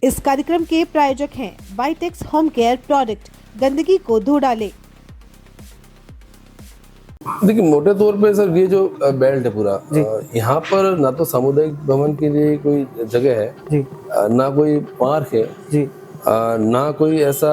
इस कार्यक्रम के प्रायोजक हैं वाइटेक्स होम केयर प्रोडक्ट, गंदगी को धो डाले। देखिए, मोटे तौर पे सर ये जो बेल्ट है पूरा, यहाँ पर ना तो सामुदायिक भवन के लिए कोई जगह है जी, ना कोई पार्क है जी, ना कोई ऐसा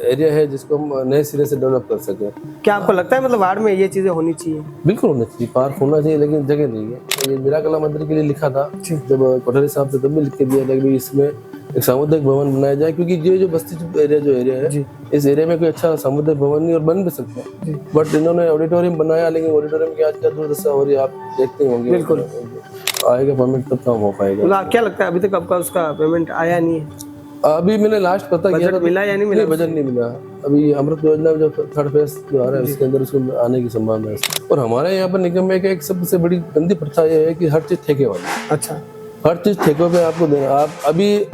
एरिया है जिसको हम नए सिरे से डेवलप कर सके। क्या आपको लगता है मतलब वार्ड में ये चीजें होनी चाहिए? बिल्कुल होना चाहिए, पार्क होना चाहिए, लेकिन जगह नहीं है। ये मीरा कला मंदिर के लिए लिखा था जब कोठारी साहब से, तब भी लिख के दिया था कि इसमें एक सामुदायिक भवन बनाया जाए, क्योंकि ये जो बस्ती एरिया है इस एरिया में कोई अच्छा सामुदायिक भवन नहीं और बन भी सकता है। बट इन्होंने ऑडिटोरियम बनाया, लेकिन ऑडिटोरियम की आज क्या दुर्दशा हो रही है आप देखते होंगे। बिल्कुल आएगा पेमेंट तब काम हो पाएगा। क्या लगता है अभी तक आपका उसका पेमेंट आया नहीं है? अभी मैंने लास्ट पता किया था, मिला या नहीं मिला? बजट नहीं मिला। अभी अमृत योजना में जो थर्ड फेज जो आ रहा है उसके अंदर उसको आने की संभावना है। और हमारे यहाँ पर निगम में एक सबसे बड़ी गंदी प्रथा ये है कि हर चीज ठेके वाली। अच्छा, हर चीज ठेकों पे आपको देना। आप अभी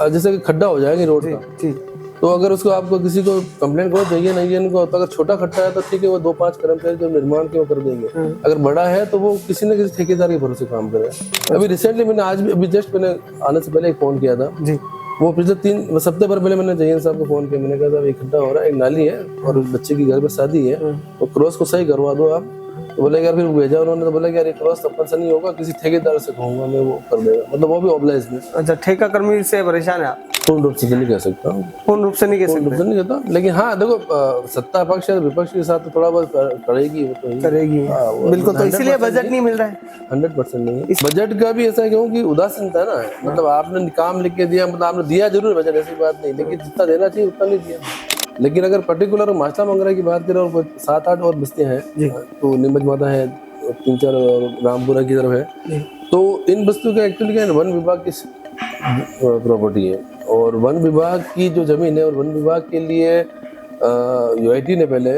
जैसे कि खड्डा हो जाएगा रोड का, तो अगर उसको आपको किसी को कंप्लेंट करो चाहिए नहीं है इनको, तो अगर छोटा खड्डा है तो ठीक है, वो 2-5 कर्मचारी जो निर्माण के वो कर देंगे। अगर बड़ा है तो वो किसी न किसी ठेकेदार के भरोसे काम करे। अभी रिसेंटली मैंने अभी जस्ट मैंने आने से पहले एक फोन किया था जी, वो पिछले 3 हफ्ते पर पहले मैंने जयंत साहब को फोन किया। मैंने कहा साहब एक खड्डा हो रहा है, एक नाली है और बच्चे की घर में शादी है, तो क्रॉस को सही करवा दो आप। तो बोले यार, फिर भेजा उन्होंने, तो बोला यार ये क्रॉस अपन से नहीं होगा, किसी ठेकेदार से कहूंगा मैं, वो कर देगा। मतलब वो भी ऑब्लाइज में। अच्छा, ठेका कर्मी से परेशान है आप? पूर्ण रूप से नहीं कह सकता हूँ, पूर्ण रूप से नहीं कहता, लेकिन हाँ देखो, सत्ता पक्ष या विपक्ष के साथ तो थोड़ा बहुत करेगी, वो तो करेगी। बिल्कुल, तो इसीलिए बजट नहीं मिल रहा है। 100% नहीं है। इस बजट का भी ऐसा क्यों कि उदासीनता ना, मतलब आपने काम लिख के दिया, मतलब आपने दिया जरूर बजट, ऐसी बात नहीं, लेकिन जितना देना चाहिए उतना नहीं दिया। लेकिन अगर पर्टिकुलर मास्टर मंगरा की बात करें और 7-8 और बस्तियां हैं, तो नीमच माता है, 3-4 रामपुरा की तरफ है, तो इन बस्तियों का एक्चुअली क्या है, वन विभाग की प्रॉपर्टी है। और वन विभाग की जो जमीन है, और वन विभाग के लिए यूआईटी ने पहले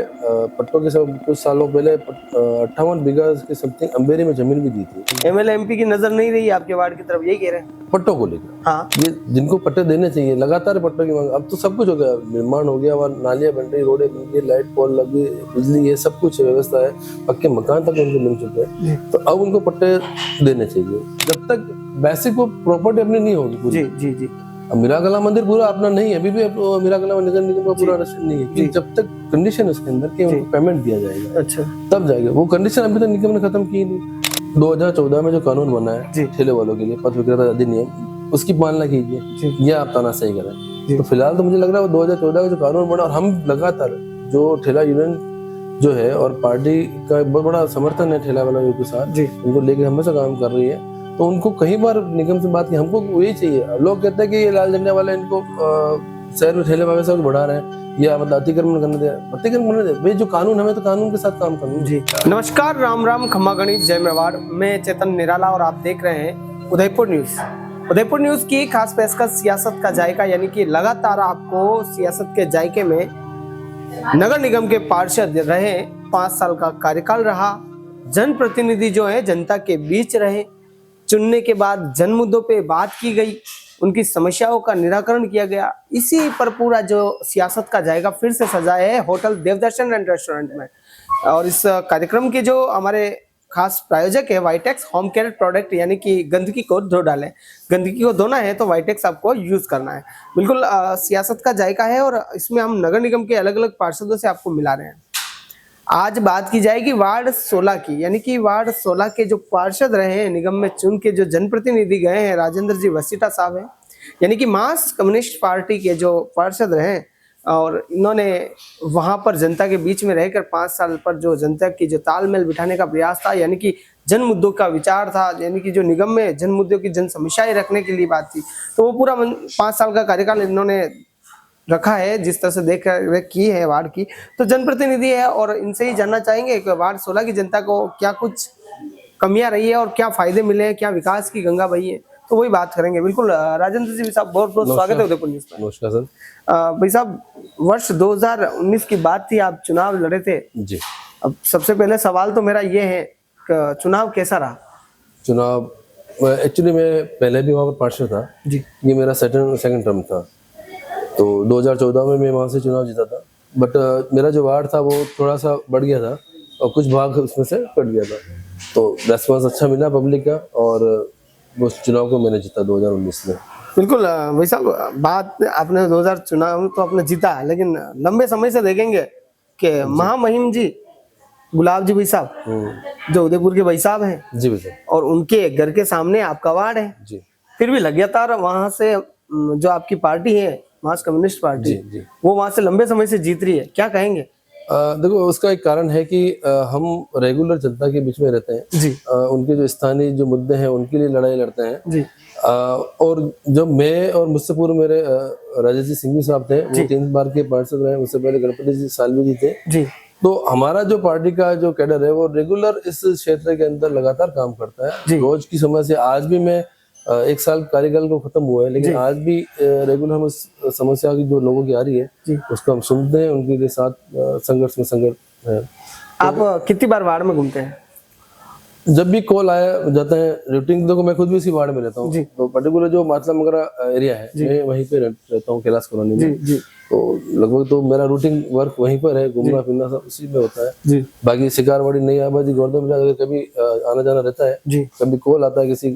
पट्टों के सब कुछ सालों पहले 58 बीघा की समथिंग अंबेरी में जमीन भी दी थी। एमएलए एमपी की नजर नहीं रही आपके वार्ड की तरफ, यही कह रहे हैं पट्टों को लेकर? हाँ, ये जिनको पट्टे देने चाहिए, लगातार पट्टों की मांग। अब तो सब कुछ हो गया, निर्माण हो गया, वहाँ नालियां बन रही, रोडें बन गई, लाइट पोल लगी, बिजली है, सब कुछ व्यवस्था है, पक्के मकान तक उनको मिल चुके हैं। तो अब उनको पट्टे देने चाहिए। जब तक बेसिक वो प्रॉपर्टी अपनी नहीं होगी पूरी। जी जी जी। अब मीरा कला मंदिर पूरा अपना नहीं है, अभी भी मीरा कला नगर निगम का पूरा रजिस्टर नहीं है। जब तक कंडीशन उसके अंदर कि उनको पेमेंट दिया जाएगा, अच्छा, तब जाएगा। वो कंडीशन अभी तक निगम ने खत्म की नहीं। 2014 में जो कानून बना है ठेले वालों के लिए, पथ विक्रेता अधिनियम, उसकी पालना कीजिए, यह आप तानाशाही करें। तो फिलहाल तो मुझे लग रहा है 2014 का जो कानून बना, और हम लगातार जो ठेला यूनियन जो है और पार्टी का बहुत बड़ा समर्थन है ठेला वालों के साथ, उनको लेकर हमेशा काम कर रही है। तो उनको कई बार निगम से बात की, हमको वही चाहिए। लोग कहते हैं कि ये लाल झंडे वाले इनको शहर में ठेले वाले बढ़ा रहे हैं, या मतलब अतिक्रमण करने दे, अतिक्रमण करने दे भाई, जो कानून हमें तो कानून के साथ काम करना जी। नमस्कार, राम राम, खम्मा गणित, जय मेवाड़। मैं चेतन निराला और आप देख रहे हैं उदयपुर न्यूज। उदयपुर न्यूज की खास पेशकश सियासत का जायका, यानी कि लगातार आपको सियासत के जायके में नगर निगम के पार्षद रहे, 5 साल का कार्यकाल रहा, जनप्रतिनिधि जो है जनता के बीच रहे, चुनने के बाद जन मुद्दों पे बात की गई, उनकी समस्याओं का निराकरण किया गया। इसी पर पूरा जो सियासत का जाएगा फिर से सजाया है होटल देवदर्शन एंड रेस्टोरेंट में। और इस कार्यक्रम के जो हमारे खास प्रायोजक है वाइटेक्स होम केयर प्रोडक्ट, यानी कि गंदगी को धो डालें। गंदगी को धोना है तो वाइटेक्स आपको यूज करना है। बिल्कुल सियासत का जायका है, और इसमें हम नगर निगम के अलग अलग पार्षदों से आपको मिला रहे हैं। आज बात की जाएगी वार्ड 16 की, यानी कि वार्ड 16 के जो पार्षद रहे हैं निगम में चुन के, जो जनप्रतिनिधि गए हैं, राजेंद्र जी वसीटा साहब हैं, यानी कि मार्क्सिस्ट कम्युनिस्ट पार्टी के जो पार्षद रहे, और इन्होंने वहां पर जनता के बीच में रहकर 5 साल पर जो जनता की जो तालमेल बिठाने का प्रयास था, यानी कि जन मुद्दों का विचार था, यानी कि जो निगम में जन मुद्दों की जन समस्याएं रखने के लिए बात थी, तो वो पूरा 5 साल का कार्यकाल इन्होंने रखा है। जिस तरह से देख रेख की है वार्ड की, तो जनप्रतिनिधि है, और इनसे ही जानना चाहेंगे कि वार्ड 16 की जनता को क्या कुछ कमियां रही है और क्या फायदे मिले हैं, क्या विकास की गंगा बही है, तो वही बात करेंगे। बिल्कुल राजेंद्र जी साहब, बहुत बहुत स्वागत है उदयपुर न्यूज पर। नमस्कार सर। भाई साहब, वर्ष 2019 की बात थी, आप चुनाव लड़े थे जी। अब सबसे पहले सवाल तो मेरा ये है, चुनाव कैसा रहा? चुनाव एक्चुअली मैं पहले भी वहाँ पर पार्षद था जी, ये मेरा सेकंड टर्म था। तो 2014 में मैं वहाँ से चुनाव जीता था, बट मेरा जो वार्ड था वो थोड़ा सा बढ़ गया था, और कुछ भाग उसमें से कट गया था। तो रेस्पॉन्स अच्छा मिला पब्लिक का, और वो चुनाव को मैंने जीता 2019 में। बिल्कुल भाई साहब, बात आपने 2000 चुनाव तो आपने जीता, लेकिन लंबे समय से देखेंगे कि महामहिम जी गुलाब जी भाई साहब जो उदयपुर के भाई साहब हैं जी भैया और उनके घर के सामने आपका वार्ड है, जी फिर भी लगातार वहां से जो आपकी पार्टी है मार्क्सिस्ट कम्युनिस्ट पार्टी जी जी। वो वहां से लंबे समय से जीत रही है, क्या कहेंगे? देखो उसका एक कारण है कि हम रेगुलर जनता के बीच में रहते हैं जी उनके जो स्थानीय जो मुद्दे हैं उनके लिए लड़ाई लड़ते हैं जी और जब मैं और मुझसे पूर्व मेरे राजेश जी सिंघवी साहब थे, वो 3 बार के पार्षद रहे, उससे पहले गणपति जी सालवी जी थे। जी तो हमारा जो पार्टी का जो कैडर है वो रेगुलर इस क्षेत्र के अंदर लगातार काम करता है। रोज की समस्या, आज भी मैं 1 साल कार्यकाल को खत्म हुआ है, लेकिन आज भी रेगुलर हम उस समस्या की जो लोगों की आ रही है उसको हम सुनते हैं, उनके लिए साथ संघर्ष में संघर्ष है। आप कितनी बार वार्ड में घूमते हैं? जब भी कॉल आया जाता है रूटीन, देखो मैं खुद भी इसी वार्ड में रहता हूँ, तो पर्टिकुलर जो मातला मगरा एरिया है मैं वहीं पे रहता हूँ, कैलाश कॉलोनी में। तो लगभग तो मेरा रूटीन वर्क वहीं पर है, घूमना फिरना सब उसी में होता है। बाकी शिकारवाड़ी, नई आबादी, गोवर्धन अगर कभी आना जाना रहता है, कभी कॉल आता है किसी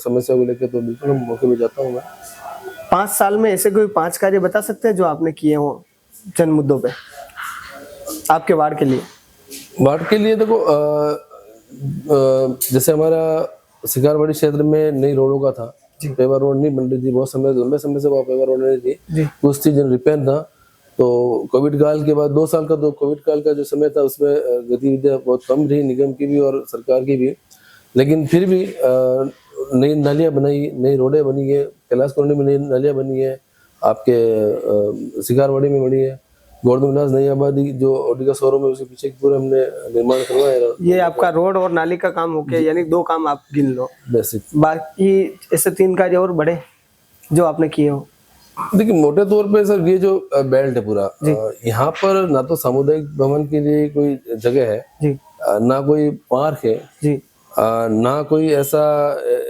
समस्या को लेकर, तो बिल्कुल हम मौके में जाता हूँ मैं। 5 साल में ऐसे कोई 5 कार्य बता सकते हैं जो आपने किए हो जन मुद्दों पे आपके वार्ड के लिए? वार्ड के लिए देखो जैसे हमारा शिकारवाड़ी क्षेत्र में नई रोडों का था, पेवर रोड नहीं बन रही थी, बहुत समय लंबे समय से वो पेवर रोड नहीं थी, कुछ थी जन रिपेयर था। तो कोविड काल के बाद 2 साल का, तो कोविड काल का जो समय था उसमें गतिविधियां बहुत कम रही, निगम की भी और सरकार की भी, लेकिन फिर भी नई नालियां बनाई, नई रोडें बनी है, कैलाश कॉलोनी में नई नालियां बनी है, आपके शिकारवाड़ी में बनी है, गोवर्धन विलास नई आबादी जो ऑडी का शोरूम है उसके पीछे पूरा हमने निर्माण करवाया। ये आपका रोड और नाली का काम हो गया, यानी 2 काम आप गिन लो, बेसिक। बाकी ऐसे 3 कार्य और बड़े जो आपने किए हो? देखिए मोटे तौर पे सर, ये जो बेल्ट है पूरा, यहाँ पर ना तो सामुदायिक भवन के लिए कोई जगह है, ना कोई पार्क है, ना कोई ऐसा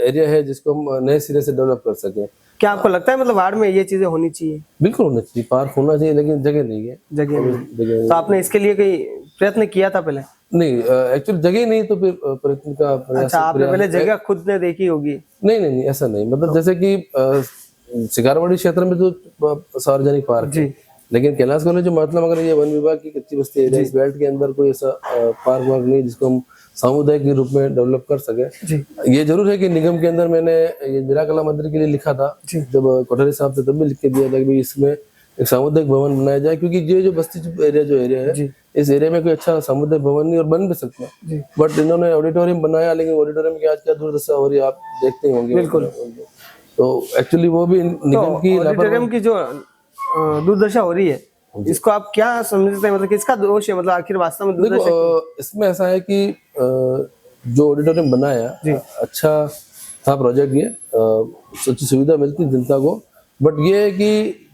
एरिया है जिसको हम नए सिरे से डेवलप कर सके। क्या आपको लगता है मतलब वार्ड में ये चीजें होनी चाहिए? बिल्कुल होना चाहिए, पार्क होना चाहिए, लेकिन जगह नहीं है। जगह तो आपने इसके लिए कोई प्रयत्न किया था पहले? नहीं, एक्चुअली जगह नहीं तो फिर प्रयत्न का प्रयास। अच्छा, आपने पहले जगह खुद ने देखी होगी? नहीं ऐसा नहीं, मतलब जैसे कि शिकारवाड़ी क्षेत्र में तो सार्वजनिक पार्क है, लेकिन कैलाश कॉलोनी जो मातला मगर ये वन विभाग की कच्ची बस्ती एरिया, इस बेल्ट के अंदर कोई ऐसा पार्क वार्क नहीं जिसको हम सामुदायिक के रूप में डेवलप कर सके। ये जरूर है कि निगम के अंदर मैंने ये निराकला मंदिर के लिए लिखा था, जब कोठारी साहब से तब भी लिख के दिया था कि इसमें एक सामुदायिक भवन बनाया जाए, क्योंकि ये जो बस्ती एरिया है, इस एरिया में कोई अच्छा सामुदायिक भवन नहीं और बन भी सकता है, बट इन्होंने ऑडिटोरियम बनाया, लेकिन ऑडिटोरियम की आज क्या दुर्दशा हो रही है आप देखते ही होंगे। बिल्कुल। तो एक्चुअली वो भी निगम की ऑडिटोरियम की जो दुर्दशा हो रही है, इसको आप क्या समझते हैं, मतलब किसका दोष है, मतलब आखिर वास्तव में दुर्दशा? इसमें ऐसा है कि जो ऑडिटोरियम बनाया अच्छा था प्रोजेक्ट, ये सच्ची सुविधा मिलती जनता को, बट ये है कि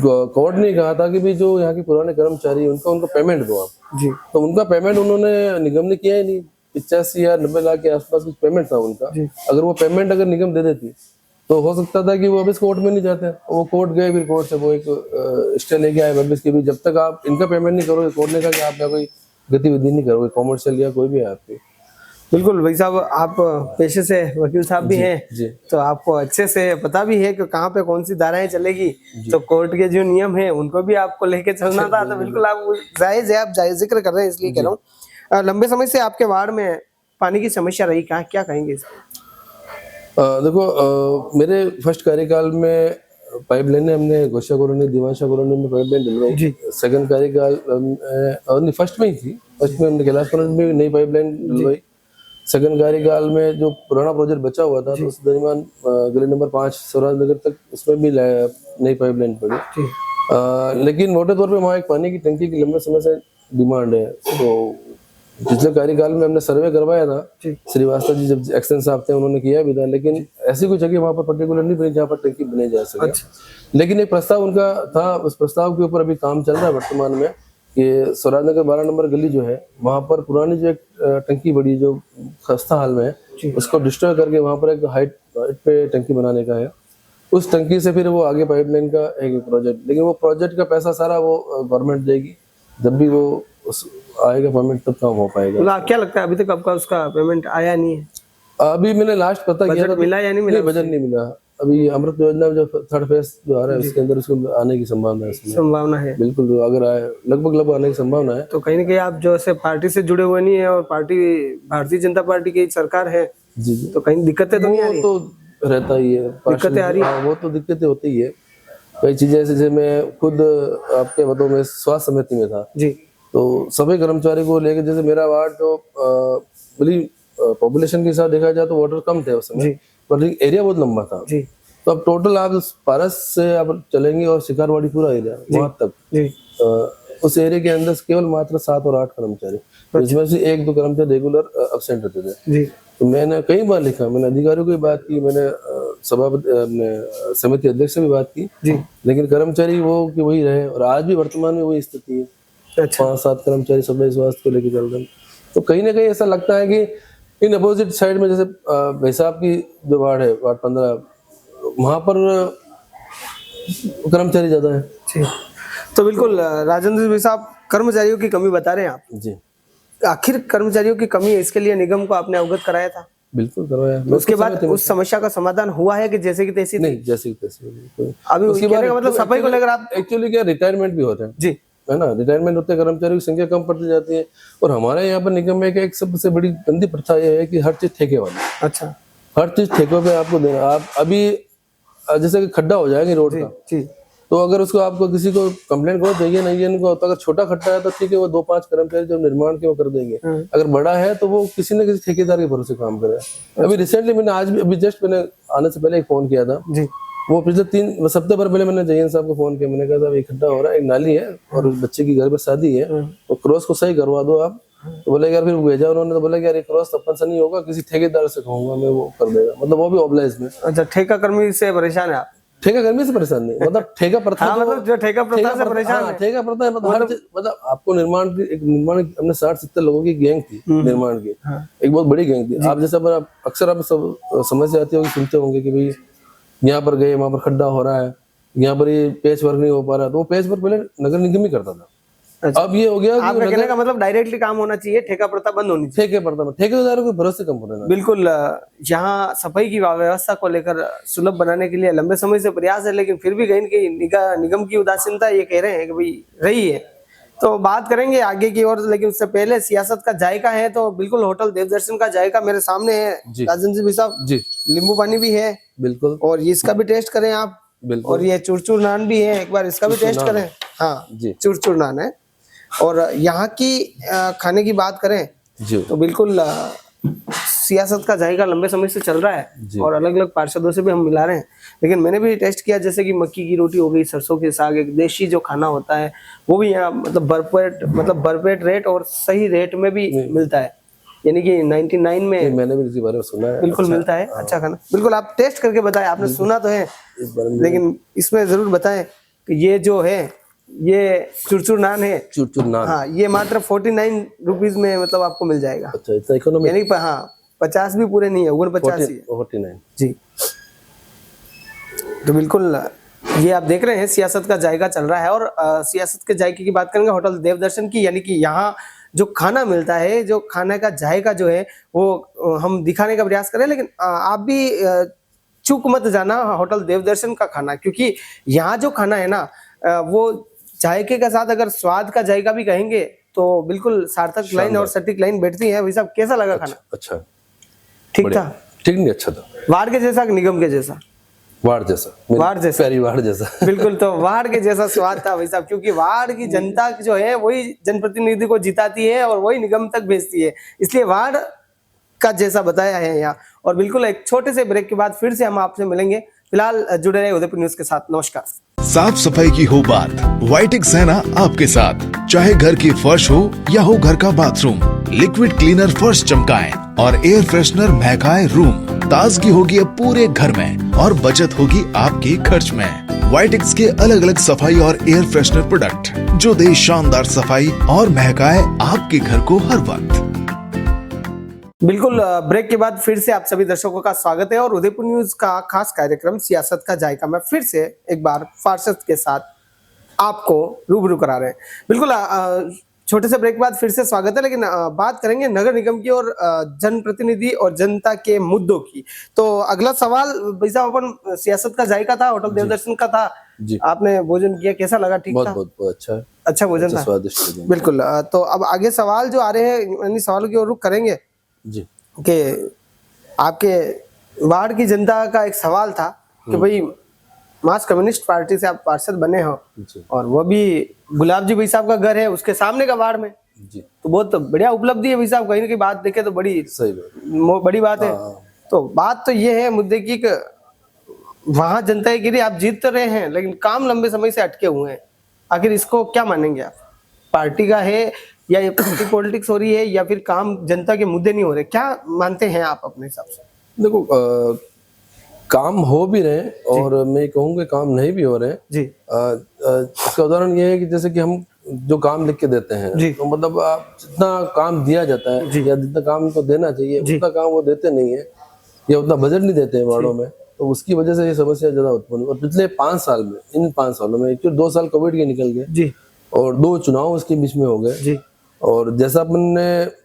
कोर्ट ने कहा था कि भी जो यहाँ के पुराने कर्मचारी उनका पेमेंट दो आप जी। तो उनका पेमेंट उन्होंने निगम ने किया ही नहीं। 85 या 90 लाख के आसपास कुछ पेमेंट था उनका। अगर वो पेमेंट अगर निगम दे देती तो हो सकता था कि वो वापस कोर्ट में नहीं जाते, वो कोर्ट गए, फिर कोर्ट से वो एक स्टे लेके आए वापस की भी जब तक आप इनका पेमेंट नहीं करोगे, कोर्ट ने कहा कि आप यहाँ कोई गतिविधि नहीं करोगे कॉमर्शियल या कोई भी है आपकी। बिल्कुल भाई साहब, आप पेशे से वकील साहब भी हैं, तो आपको अच्छे से पता भी है कि कहाँ पे कौन सी धाराएं चलेगी, तो कोर्ट के जो नियम है उनको भी आपको लेके चलना था। तो बिल्कुल आप जायज है, आप जायज जिक्र कर रहे हैं इसलिए कह रहा हूँ। लंबे समय से आपके वार्ड में पानी की समस्या रही, क्या कहेंगे इस पर? देखो मेरे फर्स्ट कार्यकाल में पाइपलाइन हमने गोशा कॉलोनी, दिवानशाह कॉलोनी में पाइपलाइन डलवाई। सेकंड कार्यकाल फर्स्ट में ही थी, फर्स्ट में हमने कैलाश कॉलोनी में नई पाइपलाइन डलवाई। सेकंड कार्यकाल में जो पुराना प्रोजेक्ट बचा हुआ था तो उस दरमियान गली नंबर 5 स्वराज नगर तक उसमें भी नई पाइपलाइन पड़ी। लेकिन मोटे तौर पे वहाँ एक पानी की टंकी की लंबे समय से डिमांड है। तो पिछले कार्यकाल में हमने सर्वे करवाया था, श्रीवास्तव जी जब एक्शन साहब थे उन्होंने किया भी था, लेकिन ऐसी कोई जगह वहाँ पर पर्टिकुलर नहीं बनी जहाँ पर टंकी बनाई जा सके। लेकिन एक प्रस्ताव उनका था, उस प्रस्ताव के ऊपर अभी काम चल रहा है वर्तमान में कि स्वराज नगर 12 नंबर गली जो है वहाँ पर पुरानी जो एक टंकी बड़ी जो खस्ता हाल में है उसको डिस्ट्रॉय करके वहाँ पर एक हाइट पे टंकी बनाने का है। उस टंकी से फिर वो आगे पाइपलाइन का एक प्रोजेक्ट, लेकिन वो प्रोजेक्ट का पैसा सारा वो गवर्नमेंट देगी, जब भी वो आएगा पेमेंट तब काम हो पाएगा। क्या लगता है अभी तक आपका उसका पेमेंट आया नहीं है? अभी मैंने लास्ट पता किया था, मिला या नहीं मिला? बजट नहीं मिला, अभी अमृत योजना में जो 3rd फेज जो आ रहा है उसके अंदर उसको आने की संभावना है इसमें। संभावना है बिल्कुल, अगर आए लगभग आने की संभावना है। तो कहीं ना कहीं आप जो है पार्टी से जुड़े हुए नहीं है और पार्टी भारतीय जनता पार्टी की सरकार है जी जी, तो कहीं दिक्कतें तो नहीं आ रही? वो तो रहता ही है, दिक्कतें आ रही है? वो तो दिक्कतें होती ही है। कई चीजें ऐसी, जैसे मैं खुद आपके बताऊं, मैं स्वास्थ्य समिति में था जी, तो सभी कर्मचारी को लेकर, जैसे मेरा वार्ड जो बड़ी पॉपुलेशन के हिसाब देखा जाए तो वोटर कम थे उस समय, पर एरिया बहुत लंबा था। जी, तो अब टोटल आप पारस से आप चलेंगे और शिकारवाड़ी पूरा एरिया वहां तक, जी, उस एरिया के अंदर केवल मात्र 7 और 8 कर्मचारी, जिसमें से 1-2 कर्मचारी रेगुलर अब्सेंट रहते थे। जी, तो मैंने कई बार लिखा, मैंने अधिकारियों को भी बात की, मैंने सभापति अपने समिति अध्यक्ष से भी बात की, जी, लेकिन कर्मचारी वो कि वही रहे और आज भी वर्तमान में वही स्थिति है। अच्छा, 5-7 कर्मचारी सफाई स्वास्थ्य को लेकर चल रहे हैं। तो कहीं ना कहीं ऐसा लगता है कि इन अपोजिट साइड में, जैसे भाई साहब की जो वार्ड है, वार्ड 15, वहां पर कर्मचारी ज्यादा है। जी। तो बिल्कुल राजेंद्र भाई साहब, कर्मचारियों की कमी बता रहे हैं आप, जी आखिर कर्मचारियों की कमी है, इसके लिए निगम को आपने अवगत कराया था? बिल्कुल करवाया। उसके बाद उस समस्या का समाधान हुआ है कि जैसे कि तैसी? नहीं, जैसे कि तैसे। अभी उसके कहने बाद का मतलब सफाई को लेकर आप एक्चुअली क्या, रिटायरमेंट भी हो रहे हैं, जी, है ना, रिटायरमेंट होते कर्मचारियों की संख्या कम पड़ती जाती है। और हमारे यहाँ पर निगम में एक सबसे बड़ी गंदी प्रथा ये है कि हर चीज ठेके वाली, अच्छा, हर चीज ठेकों पे आपको देना। आप अभी जैसे कि खड्डा हो जाएगा रोड का, जी, तो अगर उसको आपको किसी को कंप्लेंट करो चाहिए नहीं है इनको, तो अगर छोटा खड्डा है तो ठीक है, वो 2-5 कर्मचारी जो निर्माण के वो कर देंगे। अगर बड़ा है तो वो किसी न किसी ठेकेदार के भरोसे काम करे। अभी रिसेंटली मैंने आज भी, अभी जस्ट मैंने आने से पहले एक फोन किया था, जी, वो पिछले 3 हफ्ते पर पहले मैंने जयंत साहब को फोन किया, मैंने कहा साहब एक खड्डा हो रहा है, एक नाली है और बच्चे की घर पे शादी है, तो क्रॉस को सही करवा दो आप। तो बोले यार, फिर भेजा उन्होंने, तो बोला यार ये क्रॉस अपन से नहीं होगा, किसी ठेकेदार से कहूंगा मैं, वो कर देगा। मतलब वो भी ऑब्लाइज में। अच्छा, ठेका कर्मी से परेशान है आप? ठेका कर्मी से परेशान नहीं, मतलब ठेका प्रथा, हाँ, मतलब जो ठेका प्रथा से परेशान है। ठेका प्रथा है, मतलब आपको निर्माण हमने 60-70 लोगों की गैंग थी निर्माण की, एक बहुत बड़ी गैंग थी। आप जैसा अक्सर आप सब समझ से आती होगी, सुनते होंगे कि भाई यहाँ पर गए, वहां पर खड्डा हो रहा है, यहाँ पर ये पेच वर्क नहीं हो पा रहा, तो वो पेच वर्क पहले नगर निगम ही करता था। अच्छा। अब ये हो गया, आपका कहने का मतलब डायरेक्टली काम होना चाहिए, ठेका प्रथा बंद होनी चाहिए। ठेके प्रथा में ठेकेदारों के भरोसे कम होना। बिल्कुल, यहाँ सफाई की व्यवस्था को लेकर सुलभ बनाने के लिए लंबे समय से प्रयास है, लेकिन फिर भी कहीं न कहीं निगम की उदासीनता ये कह रहे हैं कि भाई रही है। तो बात करेंगे आगे की ओर, लेकिन उससे पहले सियासत का जायका है तो बिल्कुल होटल देवदर्शन का जायका मेरे सामने है। राजेंद्र जी साहब जी, नींबू पानी भी है बिल्कुल, और इसका भी टेस्ट करें आप। बिल्कुल। और ये चूरचूर नान भी है, एक बार इसका भी टेस्ट करें। हाँ जी, चूरचूर नान है। और यहाँ की खाने की बात करें जी, तो बिल्कुल सियासत का जायका लंबे समय से चल रहा है और अलग अलग पार्षदों से भी हम मिला रहे हैं। लेकिन मैंने भी टेस्ट किया, जैसे कि मक्की की रोटी हो गई, सरसों के साग, एक देशी जो खाना होता है वो भी यहाँ मतलब भरपेट रेट और सही रेट में भी मिलता है। यानी कि 99 में मैंने भी इसी बारे में सुना है, बिल्कुल मिलता है अच्छा खाना। बिल्कुल आप टेस्ट करके बताएं, आपने सुना तो है लेकिन इसमें जरूर बताएं कि ये जो है ये चूरचूर नान है। चूरचूर नान, हाँ, ये मात्र 49 रुपीज में मतलब आपको मिल जाएगा। अच्छा, इतना इकोनॉमी, यानी हाँ 50 भी पूरे नहीं है, 49 ही है 49 जी। तो बिल्कुल ये आप देख रहे हैं सियासत का जायका चल रहा है। और सियासत के जायके की बात करेंगे होटल देवदर्शन की, यानी कि यहाँ जो खाना मिलता है, जो खाने का जायका जो है वो हम दिखाने का प्रयास करें। लेकिन आप भी चूक मत जाना होटल देवदर्शन का खाना, क्योंकि यहाँ जो खाना है ना वो जायके के साथ अगर स्वाद का जायका भी कहेंगे तो बिल्कुल सार्थक लाइन और सटीक लाइन बैठती है। भाई साहब कैसा लगा खाना? अच्छा, ठीक था? ठीक नहीं, अच्छा था। वार्ड के जैसा कि निगम के जैसा? वार्ड जैसा, वार्ड जैसा बिल्कुल, तो वार्ड के जैसा स्वाद था भाई साहब, क्योंकि वार्ड की जनता जो है वही जनप्रतिनिधि को जिताती है और वही निगम तक भेजती है, इसलिए वार्ड का जैसा बताया है यहाँ। और बिल्कुल एक छोटे से ब्रेक के बाद फिर से हम आपसे मिलेंगे। फिलहाल जुड़े रहे उदयपुर न्यूज के साथ। नमस्कार। साफ सफाई की हो बात, वाइटेक्स है ना आपके साथ। चाहे घर की फर्श हो या हो घर का बाथरूम, लिक्विड क्लीनर फर्श चमकाएं और एयर फ्रेशनर महकाए रूम। ताजगी होगी अब पूरे घर में और बचत होगी आपके खर्च में। वाइटेक्स के अलग अलग सफाई और एयर फ्रेशनर प्रोडक्ट जो दे शानदार सफाई और महकाए आपके घर को हर वक्त। बिल्कुल, ब्रेक के बाद फिर से आप सभी दर्शकों का स्वागत है और उदयपुर न्यूज का खास कार्यक्रम सियासत का जायका में फिर से एक बार पार्षद के साथ आपको रूबरू करा रहे हैं। बिल्कुल, छोटे से ब्रेक के बाद फिर से स्वागत है, लेकिन बात करेंगे नगर निगम की और जनप्रतिनिधि और जनता के मुद्दों की। तो अगला सवाल भाई साहब, अपन सियासत का जायका था, होटल देवदर्शन का था जी। आपने भोजन किया, कैसा लगा? ठीक था? बहुत अच्छा, अच्छा भोजन था, स्वादिष्ट भोजन। बिल्कुल। तो अब आगे सवाल जो आ रहे हैं, यानी सवाल की ओर रुख करेंगे जी। कि आपके वार्ड की जनता का एक सवाल था कि भाई मार्क्स कम्युनिस्ट पार्टी से आप पार्षद बने हो और वो भी गुलाब जी भाई साहब का घर है उसके सामने का वार्ड में जी। तो बहुत बढ़िया उपलब्धि है भाई साहब, कहीं ना कहीं बात देखे तो बड़ी सही बड़ी बात है। तो बात तो ये है मुद्दे की कि वहां जनता के लिए आप जीत तो रहे हैं लेकिन काम लंबे समय से अटके हुए हैं, आखिर इसको क्या मानेंगे आप? पार्टी का है या ये पार्टी पॉलिटिक्स हो रही है या फिर काम जनता के मुद्दे नहीं हो रहे, क्या मानते हैं आप अपने हिसाब से? देखो, काम हो भी रहे हैं और मैं कहूँगा काम नहीं भी हो रहे हैं जी। इसका उदाहरण ये है कि जैसे कि हम जो काम लिख के देते हैं तो मतलब आप जितना काम दिया जाता है या जितना काम को देना चाहिए उतना काम वो देते नहीं है या उतना बजट नहीं देते हैं वार्डों में, तो उसकी वजह से ये समस्या ज्यादा उत्पन्न हुई। और पिछले 5 साल में, इन 5 सालों में एक्चुअली 2 साल कोविड के निकल गए जी और 2 चुनाव उसके बीच में हो गए जी। और जैसा अपन ने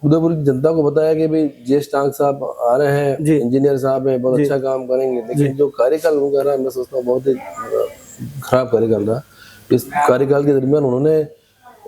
उदयपुर की जनता को बताया कि भाई जेएस टांग साहब आ रहे हैं, इंजीनियर साहब हैं, बहुत अच्छा काम करेंगे, लेकिन जो कार्यकाल उनका रहा मैं सोचता हूँ बहुत ही खराब कार्यकाल रहा। इस कार्यकाल के दरमियान उन्होंने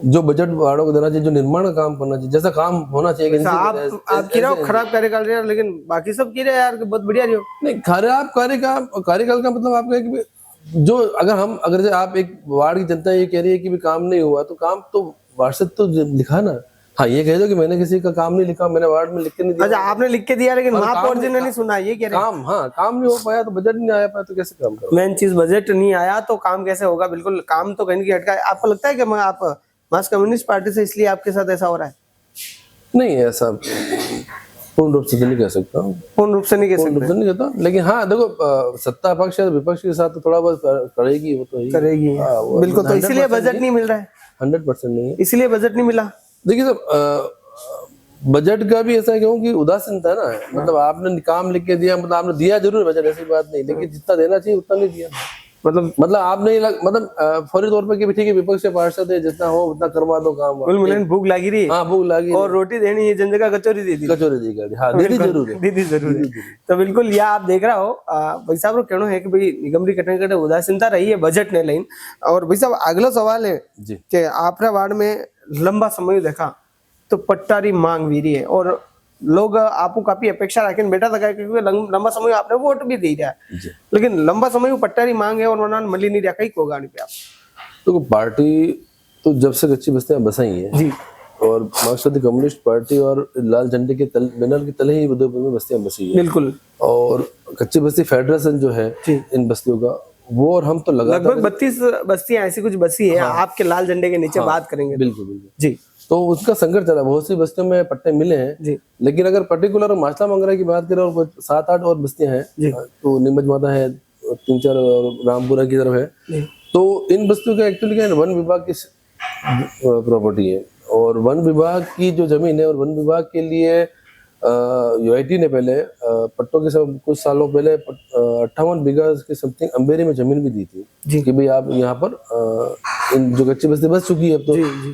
जो बजट वार्डों को देना चाहिए, जो निर्माण का काम करना चाहिए, जैसा काम होना चाहिए, आप कह रहे हो खराब कार्यकाल रहा, लेकिन बाकी सब कह रहे हैं यार बहुत बढ़िया रही हो। नहीं, खराब कार्यकाल का मतलब आपका है कि जो अगर आप एक वार्ड की जनता ये कह रही है कि भी काम नहीं हुआ तो काम तो वार्ड से तो लिखा ना। हाँ, ये कह दो कि मैंने किसी का काम नहीं लिखा, मैंने वार्ड में लिख के नहीं दिया। अच्छा, आपने लिख के दिया लेकिन वहां पर नहीं सुना, ये कह रहे हैं? काम नहीं हो पाया तो बजट नहीं आया पाया तो कैसे काम करोगे? मेन चीज बजट नहीं आया तो काम कैसे होगा? बिल्कुल, काम तो कहीं हटका है। आपको लगता है कि आप मार्क्स कम्युनिस्ट पार्टी से इसलिए आपके साथ ऐसा हो रहा है? नहीं, ऐसा पूर्ण रूप से नहीं कह सकता, पूर्ण रूप से नहीं कह सकता, नहीं कहता। लेकिन हाँ देखो, सत्ता पक्ष या विपक्ष के साथ तो थोड़ा बहुत करेगी, वो तो करेगी बिल्कुल। तो इसलिए बजट नहीं मिल रहा है? 100% नहीं है, इसलिए बजट नहीं मिला। देखिए सर, बजट का भी ऐसा क्यों कि उदासीनता है ना। मतलब आपने काम लिख के दिया, मतलब आपने दिया जरूर बजट, ऐसी बात नहीं, लेकिन जितना देना चाहिए उतना नहीं दिया। मतलब आपने मतलब फौरी तौर पर कि ठीक है विपक्ष के पार्षद है, जितना हो उतना करवा दो काम। भूख लगी रही, हाँ भूख लगी और रोटी देनी है, जन जगह कचौरी दे दी, हाँ दीदी जरूर है, दीदी जरूर है। तो बिल्कुल यह आप देख रहा हो भाई साहब कहना है कि भाई निगम री कटे कटे उदासीनता रही है बजट ने लाइन। और भाई साहब अगला सवाल है कि आपने वार्ड में लंबा समय देखा तो पट्टारी मांग भी रही है और लोग आपको काफी अपेक्षा रखें बेटा था क्योंकि लंबा समय आपने वोट भी दे दिया, लेकिन लंबा समय वो पट्टारी मांग है और उन्होंने मली नहीं रहा कहीं को गाड़ी पे आप। तो पार्टी तो जब से कच्ची बस्तियां बसाई है जी, और मार्क्सवादी कम्युनिस्ट पार्टी और लाल झंडे के बैनर के तले ही उदयपुर में बस्तियां बसी है। बिल्कुल। और कच्ची बस्ती फेडरेशन जो है इन बस्तियों का, वो और हम तो लगभग 32 बस्तियां ऐसी कुछ बसी है आपके लाल झंडे के नीचे। बात करेंगे बिल्कुल बिल्कुल जी। तो उसका संघर्ष चला, बहुत सी बस्तियों में पट्टे मिले हैं जी, लेकिन अगर पर्टिकुलर माचला मंगरा की बात करें और 7-8 और बस्तियां हैं तो नीमच माता है, 3-4 रामपुरा की तरफ है, तो इन बस्तियों का एक्चुअली वन विभाग की प्रॉपर्टी है और वन विभाग की जो जमीन है, और वन विभाग के लिए यूआईटी ने पहले पट्टों के सब कुछ सालों पहले 58 बीघा की समथिंग अंबेरी में जमीन भी दी थी कि भाई आप यहाँ पर इन जो कच्ची बस्ती बस चुकी है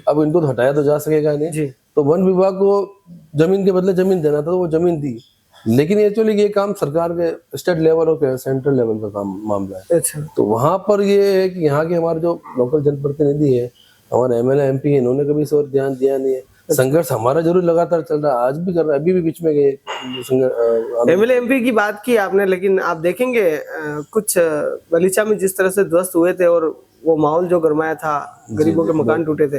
अब इनको तो हटाया तो जा सकेगा नहीं, तो वन विभाग को जमीन के बदले जमीन देना था, तो वो जमीन दी। लेकिन एक्चुअली ये काम सरकार के स्टेट लेवल और सेंट्रल लेवल का काम मामला है। अच्छा। तो वहां पर ये है कि यहाँ के हमारे जो लोकल जनप्रतिनिधि है, हमारे एमएलए एमपी, इन्होंने कभी इस ओर ध्यान दिया नहीं है। संघर्ष हमारा जरूर लगातार चल रहा है, आज भी कर रहा है, अभी भी बीच में गए एमएलए एमपी की बात की आपने, लेकिन आप देखेंगे कुछ गलीचा में जिस तरह से ध्वस्त हुए थे और वो माहौल जो गरमाया था, गरीबों के मकान टूटे थे,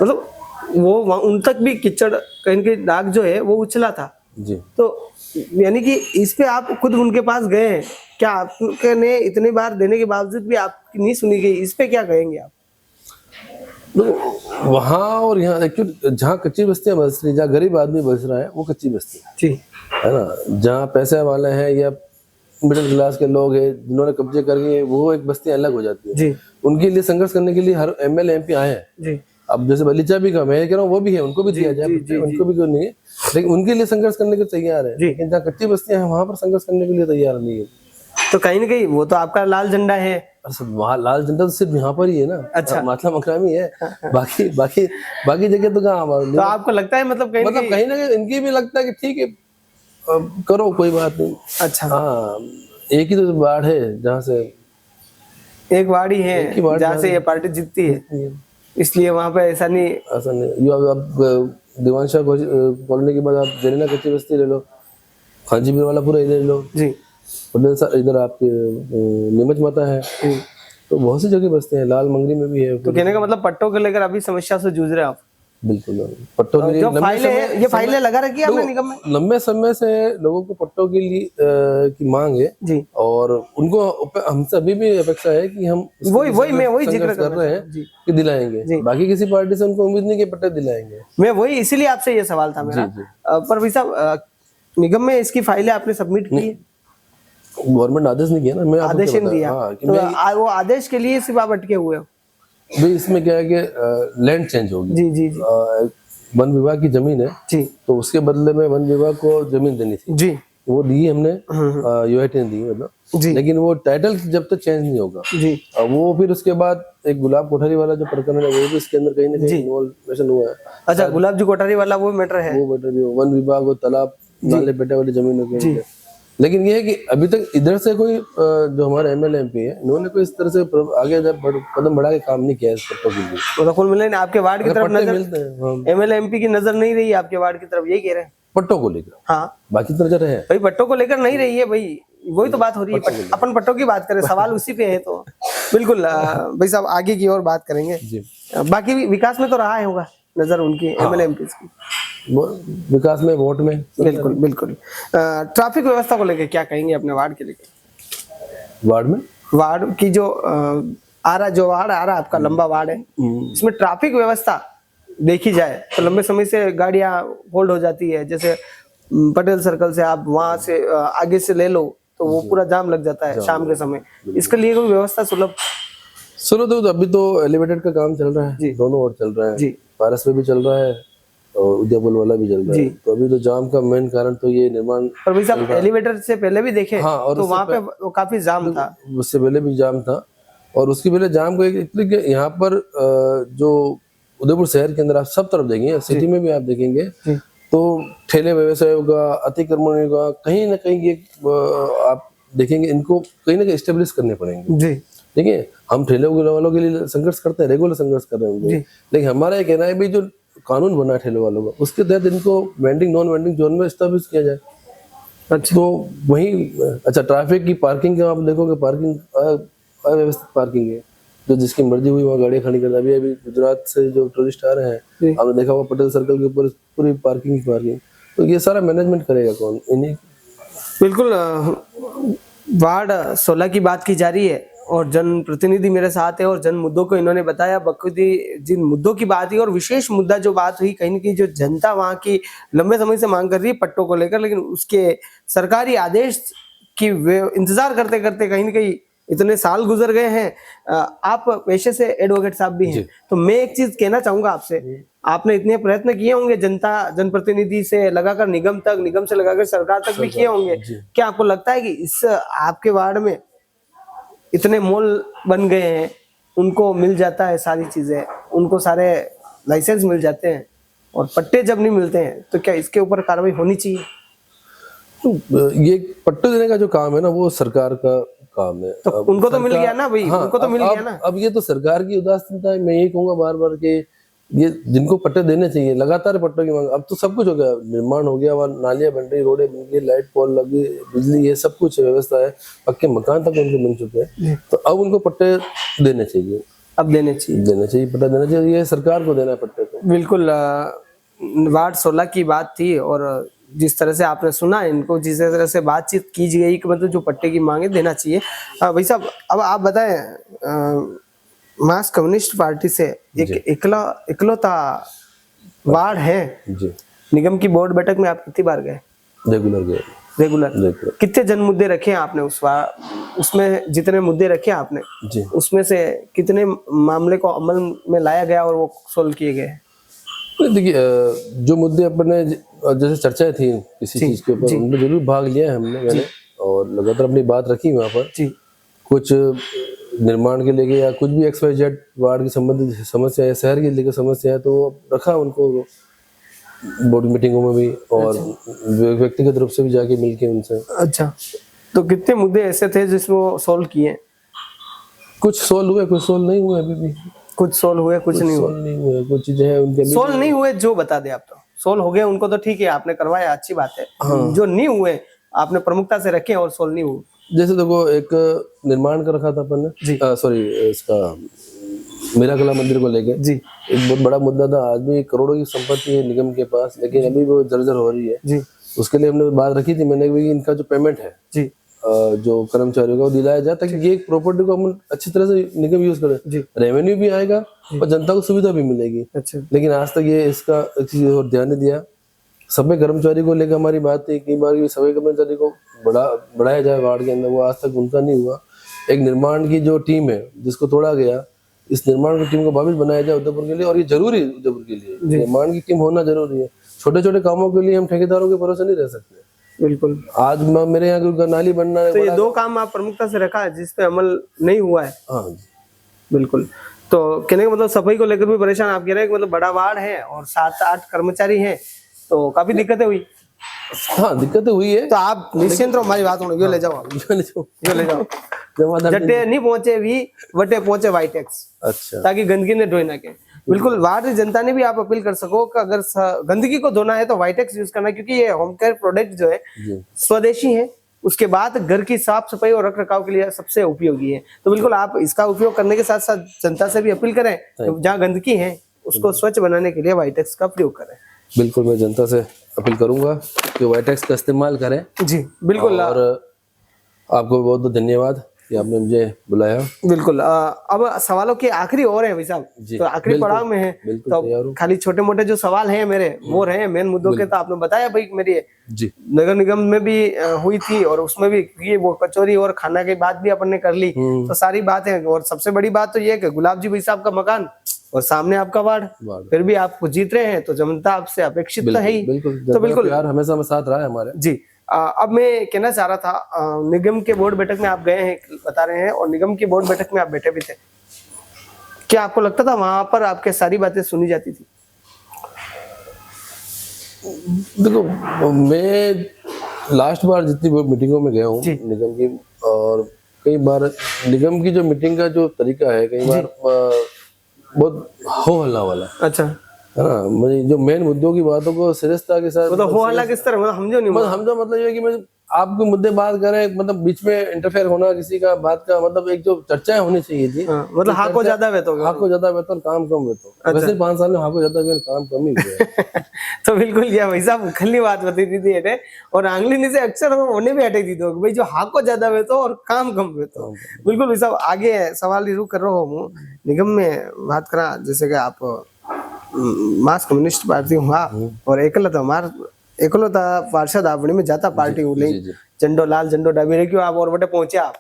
मतलब वो उन तक भी कीचड़ कहीं के दाग जो है वो उछला था जी। तो यानी कि इस पे आप खुद उनके पास गए हैं क्या? आपने इतनी बार देने के बावजूद भी आपकी नहीं सुनी गई, इस पे क्या कहेंगे आप? तो वहाँ और यहाँ एक्चुअली जहाँ कच्ची बस्तियां बस रही, जहाँ गरीब आदमी बस रहा है वो कच्ची बस्ती जी है ना। जहाँ पैसे वाले हैं या मिडिल क्लास के लोग हैं जिन्होंने कब्जे करके, वो एक बस्ती अलग हो जाती है जी। उनके लिए संघर्ष करने के लिए हर एमएलए एमपी आए हैं जी। अब जैसे बलीचा भी का मैं कह रहा हूँ वो भी है, उनको भी दिया जाए, उनको भी क्यों नहीं है, लेकिन उनके लिए संघर्ष करने के तैयार है। लेकिन जहाँ कच्ची बस्तियां हैं वहां पर संघर्ष करने के लिए तैयार नहीं है। तो कहीं ना कहीं वो तो आपका लाल झंडा है। अरे सब वहाँ लाल झंडा तो सिर्फ यहाँ पर ही है ना। अच्छा। मातला मकरामी है, बाकी बाकी बाकी जगह तो कहाँ हमारे। तो आपको लगता है मतलब कहीं मतलब कहीं ना कहीं इनकी भी लगता है कि ठीक है करो कोई बात नहीं। अच्छा। हाँ, एक ही तो वार्ड है जहाँ से, एक वार्ड ही है जहाँ से ये पार्टी जीतती है, इसलिए वहाँ पे ऐसा नहीं। ऐसा नहीं। यो अब दीवानशाह कॉलोनी के बाद आप जरीना कच्ची बस्ती ले लो, खांचीपुर वाला पूरा इधर ले लो जी, इधर आपके नीमच माता है, तो बहुत सी जगह बसते हैं, लाल मंगरी में भी है। तो कहने का मतलब पट्टों को लेकर अभी समस्या से जूझ रहे हैं आप। बिल्कुल, पट्टों के लिए जो फाइलें ये फाइलें लगा रखी है आपने निगम में। लंबे समय से लोगों को पट्टों के लिए की मांग है जी, और उनको हमसे अभी भी अपेक्षा है कि हम वही जिक्र कर रहे हैं कि दिलाएंगे। बाकी किसी पार्टी से उनको उम्मीद नहीं कि पट्टे दिलाएंगे। मैं वही इसीलिए आपसे ये सवाल था मेरा। पर भाई साहब निगम में इसकी फाइलें आपने सबमिट की है? गवर्नमेंट आदेश नहीं किया ना, मैं आदेश नहीं दिया। तो वो आदेश के लिए सिर्फ आप अटके हुए हो? भाई इसमें क्या है कि लैंड चेंज होगी। जी जी जी। वन विभाग की जमीन है जी, तो उसके बदले में वन विभाग को जमीन देनी थी जी, वो दी हमने, यूआईटी ने दी मतलब जी, लेकिन वो टाइटल जब तक चेंज नहीं होगा जी, वो फिर उसके बाद एक गुलाब कोठारी वाला जो प्रकरण है वो भी इसके अंदर कहीं ना कहीं इन्वॉल्वेशन हुआ है। अच्छा, गुलाब जी कोठारी वाला वो मैटर है। वो मैटर भी वन विभाग और तालाब नाले बेटे वाली जमीनों के, लेकिन ये है कि अभी तक इधर से कोई जो हमारे एमएलए एमपी है इन्होंने कोई इस तरह से आगे कदम बढ़ा के काम नहीं किया इस पट्टों के लिए। मतलब कुल मिलाकर आपके वार्ड की तरफ नजर मिलते हैं, एमएलए एमपी की नजर नहीं रही आपके वार्ड की तरफ, यही कह रहे हैं? पट्टों को लेकर हाँ, बाकी तो नजर है भाई पट्टों को लेकर नहीं रही है भाई, वही तो बात हो रही है। अपन पट्टों की बात करें, सवाल उसी पे है। तो बिल्कुल भाई साहब आगे की ओर बात करेंगे। बाकी विकास में तो रहा है होगा नजर उनकी, एमएलए एमपी की विकास में, वोट में। बिल्कुल बिल्कुल। ट्रैफिक व्यवस्था को लेकर क्या कहेंगे अपने वार्ड के लेकर? वार्ड में, वार्ड की जो वार्ड आ रहा आपका लंबा वार्ड है, इसमें ट्रैफिक व्यवस्था देखी जाए तो लंबे समय से गाड़ियां होल्ड हो जाती है। जैसे पटेल सर्कल से आप वहां से आगे से ले लो तो वो पूरा जाम लग जाता है शाम के समय। इसके लिए कोई व्यवस्था सुलभ? तो अभी तो एलिवेटेड का काम चल रहा है, दोनों ओर चल रहा है, पारस में भी चल रहा है और उदयपुर वाला भी चल रहा है। तो अभी तो जाम का मेन कारण तो ये निर्माण। पर भाई साहब एलिवेटर से पहले भी देखे और तो वहाँ पे काफी जाम था, उससे पहले भी जाम था। और उसके पहले जाम को इसलिए यहाँ पर जो उदयपुर शहर के अंदर आप सब तरफ देखेंगे, सिटी में भी आप देखेंगे तो ठेले व्यवसाय होगा, अतिक्रमण होगा, कहीं ना कहीं ये आप देखेंगे इनको कहीं ना कहीं स्टेब्लिश करने पड़ेंगे जी। देखिए हम ठेले वालों के लिए संघर्ष करते हैं, रेगुलर संघर्ष कर रहे होंगे, लेकिन हमारा ये कहना है भी जो कानून बना है ठेले वालों का उसके तहत इनको वेंडिंग नॉन वेंडिंग जोन में स्टैब्लिश किया जाए। अच्छा, तो वही अच्छा ट्रैफिक की पार्किंग का आप देखोगे, पार्किंग अव्यवस्थित पार्किंग है, जो जिसकी मर्जी हुई वहाँ गाड़ी खड़ी करता। अभी गुजरात से जो टूरिस्ट आ रहे हैं आपने देखा हुआ पटेल सर्कल के ऊपर पूरी पार्किंग, तो ये सारा मैनेजमेंट करेगा कौन? इन्हीं। बिल्कुल। वार्ड 16 की बात की जा रही है और जन प्रतिनिधि मेरे साथ है और जन मुद्दों को इन्होंने बताया बखूबी। जिन मुद्दों की बात हुई और विशेष मुद्दा जो बात हुई कहीं न कहीं जो जनता वहाँ की लंबे समय से मांग कर रही है पट्टों को लेकर, लेकिन उसके सरकारी आदेश की इंतजार करते करते कहीं न कहीं इतने साल गुजर गए हैं। आप पेशे से एडवोकेट साहब भी हैं, तो मैं एक चीज कहना चाहूंगा आपसे, आपने इतने प्रयत्न किए होंगे जनता जनप्रतिनिधि से लगाकर निगम तक, निगम से लगाकर सरकार तक भी किए होंगे। क्या आपको लगता है कि इस आपके वार्ड में इतने मॉल बन गए हैं, उनको मिल जाता है सारी चीजें, उनको सारे लाइसेंस मिल जाते हैं और पट्टे जब नहीं मिलते हैं तो क्या इसके ऊपर कार्रवाई होनी चाहिए? तो ये पट्टे देने का जो काम है ना वो सरकार का काम है। तो उनको तो मिल गया ना भाई। हाँ, उनको तो मिल गया ना। अब ये तो सरकार की उदासीनता है। मैं यही कहूंगा बार बार कि ये जिनको पट्टे देने चाहिए, लगातार पट्टों की मांग। अब तो सब कुछ हो गया, निर्माण हो गया, वहाँ नालियां बन रही, रोडें बन गई, लाइट पोल लगी, बिजली, ये सब कुछ व्यवस्था है, पक्के मकान तक उनके बन चुके हैं। तो अब उनको पट्टे देने चाहिए, अब देने चाहिए पट्टा देना चाहिए। ये सरकार को देना है पट्टे को। बिल्कुल। वार्ड 16 की बात थी और जिस तरह से आपने सुना इनको, जिस तरह से बातचीत की गई कि मतलब जो पट्टे की मांगे देना चाहिए। भाई साहब अब आप बताएं, मार्क्सिस्ट कम्युनिस्ट पार्टी से एक इकलौता वार्ड है जी। निगम की बोर्ड बैठक में आप कितनी बार गए? रेगुलर गए। रेगुलर। कितने जन मुद्दे रखे हैं आपने उसमें? जितने मुद्दे रखे आपने जी, उसमें से कितने मामले को अमल में लाया गया और वो सोल्व किए गए? देखिए जो मुद्दे अपने जैसे चर्चाएं थी किसी चीज के ऊपर, उनमें जरूर भाग लिया है हमने, मैंने, और लगातार अपनी बात रखी वहाँ पर। जी कुछ निर्माण के लेके या कुछ भी XYZ वार्ड की संबंधित समस्या है, शहर की लेकर समस्या है, तो रखा उनको बोर्ड मीटिंगों में भी और व्यक्तिगत रूप से भी जाके मिलके उनसे। अच्छा, तो कितने मुद्दे ऐसे थे जिसको सोल्व किए? कुछ सोल्व हुए, कुछ सोल्व नहीं हुए अभी भी। कुछ सोल्व हुए, कुछ नहीं हुए। सोल्व नहीं हुए, कुछ चीजें हैं उनके अभी। सोल्व नहीं हुए जो बता दे आप। तो सोल्व हो गए उनको तो ठीक है, आपने करवाया, अच्छी बात है। जो नहीं हुए आपने प्रमुखता से रखे और सोल्व नहीं हुए। जैसे देखो, एक निर्माण का रखा था अपन जी। ने, सॉरी, इसका मीरा कला मंदिर को लेके जी एक बहुत बड़ा मुद्दा था। आज भी करोड़ों की संपत्ति है निगम के पास, लेकिन अभी वो जर्जर हो रही है। जी उसके लिए हमने बात रखी थी मैंने भी, इनका जो पेमेंट है जी जो कर्मचारियों का वो दिलाया जाए, ताकि ये प्रॉपर्टी को हम अच्छी तरह से निगम यूज करें। जी। रेवेन्यू भी आएगा और जनता को सुविधा भी मिलेगी। अच्छा लेकिन आज तक ये इसका एक चीज और ध्यान नहीं दिया। सभी कर्मचारी को लेकर हमारी बात थी कई बार, सभी कर्मचारी को बढ़ाया जाए वार्ड के अंदर, वो आज तक उनका नहीं हुआ। एक निर्माण की जो टीम है जिसको तोड़ा गया, इस निर्माण की टीम को वापस बनाया जाए उदयपुर के लिए, और ये जरूरी है उदयपुर के लिए। निर्माण की टीम होना जरूरी है। छोटे छोटे कामों के लिए हम ठेकेदारों के भरोसे नहीं रह सकते। बिल्कुल। आज मेरे यहाँ कोई नाली बनना है, तो ये दो काम आप प्रमुखता से रखा है जिस पे अमल नहीं हुआ है। हाँ बिल्कुल। तो कहने का मतलब सफाई को लेकर भी परेशान आप कह रहे हैं कि मतलब बड़ा वार्ड है और 7-8 कर्मचारी हैं, तो काफी दिक्कतें हुई। हाँ, दिक्कतें हुई है। तो आप निश्चिंत रहो, हमारी बात ले जाओ आप। यो ले जाओ। जट्टे नहीं पहुंचे भी वटे पहुंचे वाइटेक्स। अच्छा, ताकि गंदगी ने ढोए ना के। बिल्कुल, वार्ड जनता ने भी आप अपील कर सको कि अगर गंदगी को धोना है तो वाइटेक्स यूज करना, क्योंकि ये होम केयर प्रोडक्ट जो है स्वदेशी है। उसके बाद घर की साफ सफाई और रख रखाव के लिए सबसे उपयोगी है। तो बिल्कुल आप इसका उपयोग करने के साथ साथ जनता से भी अपील करें, जहाँ गंदगी है उसको स्वच्छ बनाने के लिए वाइटेक्स का प्रयोग करें। बिल्कुल, मैं जनता से अपील करूंगा कि वाइटेक्स का इस्तेमाल करें। जी बिल्कुल। और आपको बहुत बहुत धन्यवाद कि आपने मुझे बुलाया। बिल्कुल। अब सवालों के आखिरी और है भाई साहब, तो आखिरी पड़ाव में है, तो खाली छोटे मोटे जो सवाल हैं मेरे वो रहे मेन मुद्दों के। तो आपने बताया भाई मेरी जी नगर निगम में भी हुई थी और उसमें भी ये वो कचौरी और खाना की बात भी अपन ने कर ली, तो सारी बातें। और सबसे बड़ी बात तो ये कि गुलाब जी भाई साहब का मकान और सामने आपका वार्ड, फिर भी आप जीत रहे हैं, तो जनता आपसे अपेक्षित तो है ही। तो बिल्कुल यार हमेशा साथ रहा है हमारे। जी। अब मैं कहना चाह रहा था, निगम के बोर्ड बैठक में आप गए हैं बता रहे हैं, और निगम की बोर्ड बैठक में आप बैठे भी थे, क्या आपको लगता था वहां पर आपके सारी बातें सुनी जाती थी? देखो, मैं लास्ट बार जितनी मीटिंगों में गया हूँ निगम की, और कई बार निगम की जो मीटिंग का जो तरीका है, कई बार बहुत हो हल्ला वाला। अच्छा, है ना। मुझे जो मेन मुद्दों की बातों को सीरियसता के साथ, मतलब हो हल्ला किस तरह, मतलब समझो नहीं। मतलब ये है कि मैं आपके मुद्दे बात करें, मतलब बीच में इंटरफेयर होना किसी का बात का, मतलब एक जो चर्चाएं होनी चाहिए थी। मतलब हाँ को ज्यादा वेतो, हाँ को ज्यादा वेतो, काम कम वेतो। वैसे 5 साल में हाँ को ज्यादा काम कम ही हुआ। तो बिल्कुल ये भाई साहब खली बात बता दी थी, और आंगली से अक्सर होने भी हटे दी तो भाई जो हाँ को ज्यादा वेतो और काम कम वेतो। बिल्कुल भाई साहब, आगे सवाल शुरू कर रहा हूँ। निगम में बात करा, जैसे कि आप मार्क्स कम्युनिस्ट पार्टी हुआ और एकलता पार्षद आपने में जाता पार्टी हुई, झंडो लाल झंडो डाबी रखियो आप और बटे पहुंचे आप।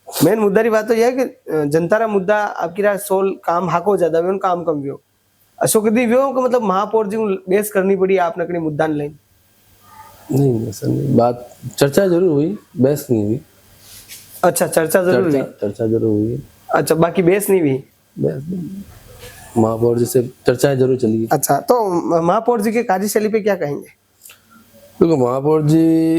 मेन मुद्दा की बात तो यह है कि जनता रा मुद्दा आपकी राय सोल काम हाको ज्यादा व्यो काम कम व्यो। अशोक दी व्यो को मतलब महापौर जी बेस करनी पड़ी आपने कहीं मुद्दा नहीं। नहीं ऐसा नहीं, बात चर्चा जरूर हुई, बहस नहीं हुई। अच्छा, चर्चा जरूर हुई। चर्चा जरूर हुई। अच्छा, बाकी बहस नहीं हुई। महापौर जी से चर्चाएं जरूर चली। अच्छा, तो महापौर जी के कार्यशैली पे क्या कहेंगे? देखो, महापौर जी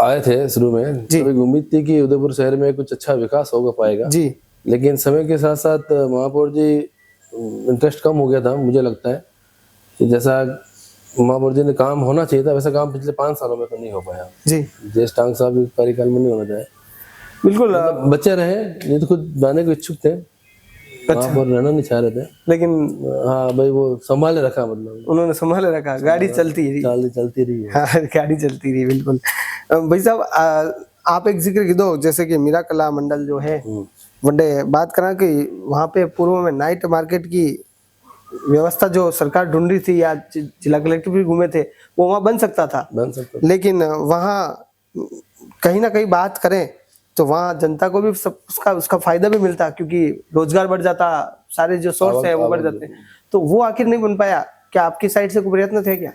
आए थे शुरू में, सभी उम्मीद थी कि उदयपुर शहर में कुछ अच्छा विकास होगा पाएगा जी, लेकिन समय के साथ साथ महापौर जी इंटरेस्ट कम हो गया था। मुझे लगता है कि जैसा महापौर जी ने काम होना चाहिए था, वैसा काम पिछले 5 सालों में तो नहीं हो पाया जी। जयेश टांग साहब के कार्यकाल में नहीं होना चाहिए। बिल्कुल, बच्चे रहे, ये तो खुद जाने को इच्छुक थे। अच्छा, और रहना नहीं चाह रहे थे, लेकिन हाँ भाई वो संभाले रखा, मतलब उन्होंने संभाले रखा। गाड़ी चलती रही, चलती रही। हाँ, गाड़ी चलती रही। बिल्कुल भाई साहब, आप एक जिक्र की दो, जैसे कि मीरा कला मंडल जो है वनडे बात करा कि वहाँ पे पूर्व में नाइट मार्केट की व्यवस्था जो सरकार ढूंढ रही थी, या जिला कलेक्टर भी घूमे थे, वो वहाँ बन सकता था। लेकिन वहाँ कहीं ना कहीं बात करें तो वहाँ जनता को भी उसका फायदा भी मिलता, क्योंकि रोजगार बढ़ जाता, सारे जो सोर्स है वो बढ़ जाते। तो वो आखिर नहीं बन पाया। क्या आपकी साइड से कोई प्रयत्न थे क्या?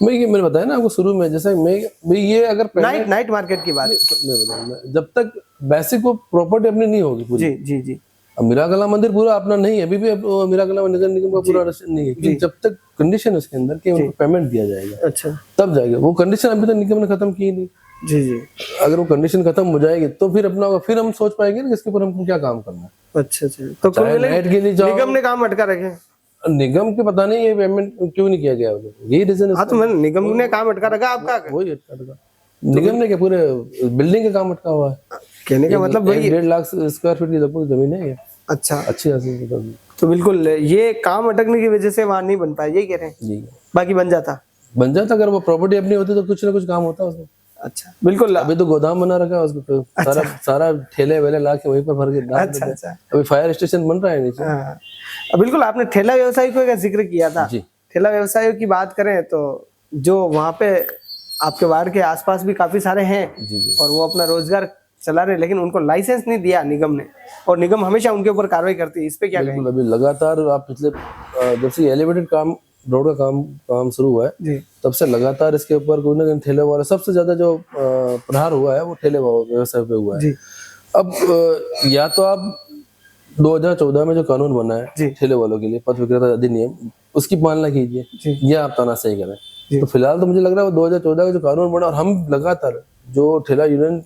मैंने बताया ना आपको शुरू में, जैसे मैं ये अगर नाइट मार्केट की बात। मैं बताऊँ, जब तक बेसिक वो प्रॉपर्टी अपनी नहीं होगी पूरी। जी जी जी। अब मीरा कला मंदिर पूरा अपना नहीं है, अभी भी मीरा कला नगर निगम का पूरा रजिस्ट्रेशन नहीं है, क्योंकि जब तक कंडीशन उसके अंदर कि उनको पेमेंट दिया जाएगा, अच्छा, तब जाएगा। वो कंडीशन अभी तक निगम ने खत्म की नहीं। जी जी। अगर वो कंडीशन खत्म हो जाएगी तो फिर अपना, फिर हम सोच पाएंगे ना इसके ऊपर हमको क्या काम करना है। अच्छा अच्छा, तो कुल चाहे मिला नेट के लिए जाओ, निगम ने काम अटका रखे। निगम के पता नहीं ये पेमेंट क्यों नहीं किया गया, यही रीजन। हाँ तो मैंने निगम ने काम अटका रखा, आपका वही अटका, निगम ने क्या पूरे बिल्डिंग का काम अटका हुआ है। कहने का मतलब वही 1.5 लाख स्क्वायर फीट की लगभग जमीन है ये। अच्छा, अच्छी खासी। तो बिल्कुल ये काम अटकने की वजह से वहां नहीं बन पाया, यही कह रहे हैं। जी, बाकी बन जाता अगर वो प्रॉपर्टी अपनी होती तो कुछ ना कुछ काम होता उसमें। अच्छा, बिल्कुल। अभी तो गोदाम बना रखा है उसको, तो सारा ठेले वेले ला के वहीं पर भर के डाल देते हैं। अच्छा। अभी फायर स्टेशन बन रहा है नीचे। हाँ, बिल्कुल। आपने ठेला व्यवसायियों का जिक्र किया था। जी। ठेला व्यवसायियों की बात करें तो जो वहाँ पे आपके वार्ड के आसपास भी काफी सारे हैं, जी। और वो अपना रोजगार चला रहे, लेकिन उनको लाइसेंस नहीं दिया निगम ने, और निगम हमेशा उनके ऊपर कार्रवाई करती है। इस पे क्या कहेंगे? बिल्कुल, अभी लगातार आप पिछले जब से एलिवेटेड रोड का काम शुरू हुआ है जी, तब से लगातार इसके ऊपर कोई ना कोई ठेले वाला, सबसे ज्यादा जो प्रहार हुआ है वो ठेले व्यवसाय पे हुआ है। जी। अब या तो आप 2014 में जो कानून बना जी। है ठेले वालों के लिए, पथ विक्रेता अधिनियम, उसकी पालना कीजिए, या आप तानाशाही करें। तो फिलहाल तो मुझे लग रहा है वो 2014 का जो कानून बना, और हम लगातार जो ठेला यूनियन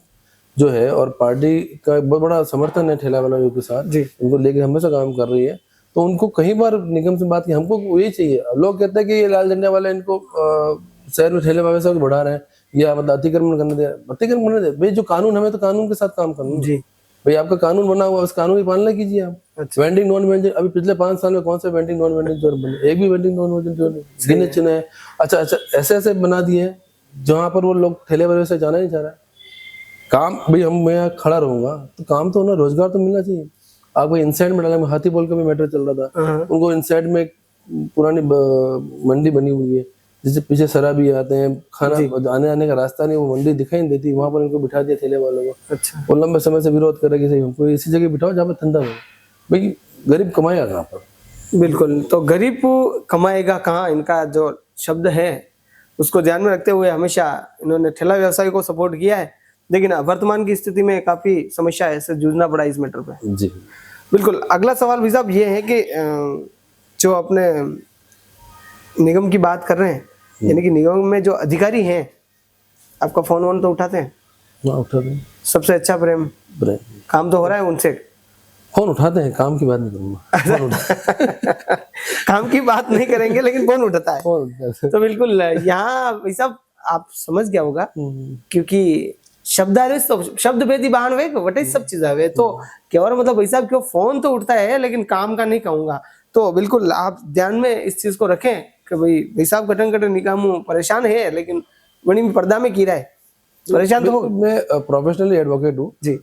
जो है और पार्टी का बहुत बड़ा समर्थन है ठेला वालों के साथ, उनको लेके हमेशा काम कर रही है। तो उनको कई बार निगम से बात की, हमको यही चाहिए। लोग कहते हैं कि ये लाल झंडा वाले इनको शहर में ठेले व्यवसाय को बढ़ा रहे हैं, या मतलब अतिक्रमण करने दे, अतिक्रमण करने दे भाई, जो कानून, हमें तो कानून के साथ काम करना है भाई। आपका कानून बना हुआ, उस कानून की पालना कीजिए आप। अच्छा। वेंडिंग नॉन वेंडिंग, अभी पिछले 5 साल में कौन सा वेंडिंग नॉन वेंडिंग जोन बने? एक भी वेंडिंग नॉन वेंडिंग जोन गिने चुने हैं। अच्छा, ऐसे बना दिए जहाँ पर वो लोग ठेले व्यवसाय जाना नहीं चाह रहा है। काम भाई, मैं यहाँ खड़ा रहूंगा तो काम तो होना, रोजगार तो मिलना चाहिए। आप भाई इनसाइड में डाला, हाथी बोल का भी मैटर चल रहा था, उनको इनसाइड में पुरानी मंडी बनी हुई है, जिससे पीछे शराबी आते हैं, खाना आने आने का रास्ता नहीं, वो मंडी दिखाई नहीं देती, वहां पर इनको बिठा दिया ठेले वालों को। अच्छा। वो लंबे समय से विरोध कर रहे कि सही हमको इसी जगह बिठाओ जहाँ पर धंधा हो। भाई गरीब कमाएगा कहाँ पर? बिल्कुल, तो गरीब कमाएगा कहाँ, इनका जो शब्द है उसको ध्यान में रखते हुए हमेशा इन्होंने ठेला व्यवसाय को सपोर्ट किया है, लेकिन वर्तमान की स्थिति में काफी समस्या है, इससे जूझना पड़ा इस मैटर पे। जी बिल्कुल। अगला सवाल भी साहब ये है कि जो अपने निगम की बात कर रहे हैं, यानी कि निगम में जो अधिकारी हैं, आपका फोन वोन तो उठाते हैं? उठाते हैं। सबसे अच्छा प्रेम काम तो हो रहा है उनसे? फोन उठाते हैं, काम की बात नहीं करूंगा। काम की बात नहीं करेंगे, लेकिन फोन उठाता है। तो बिल्कुल यहाँ सब आप समझ गया होगा, क्योंकि शब्द भेदी बहन वे वटे सब चीज है, तो केवल मतलब भाई साहब क्यों फोन तो उठता है, लेकिन काम का नहीं कहूंगा। तो बिल्कुल आप ध्यान में इस चीज को रखें कि भाई साहब कटन निकामू परेशान है, लेकिन बड़ी पर्दा में कीरा है, परेशान तो हो। मैं प्रोफेशनली एडवोकेट हूँ जी,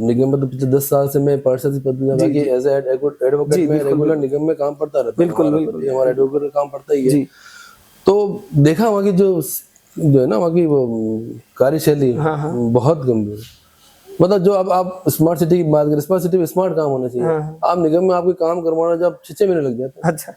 निगम में तो पिछले 10 साल से मैं पार्षद पद में, बाकी एज एडवोकेट में रेगुलर निगम में काम करता रहता हूं। बिल्कुल हमारा एडवोकेट का काम पड़ता ही है। तो देखा वहाँ की जो है ना, वहाँ की कार्यशैली बहुत गंभीर। मतलब जो अब आप स्मार्ट सिटी की बात करें, स्मार्ट सिटी में स्मार्ट काम होना चाहिए। आप निगम में आपको काम करवाना जब 6 महीने लग जाते हैं। अच्छा,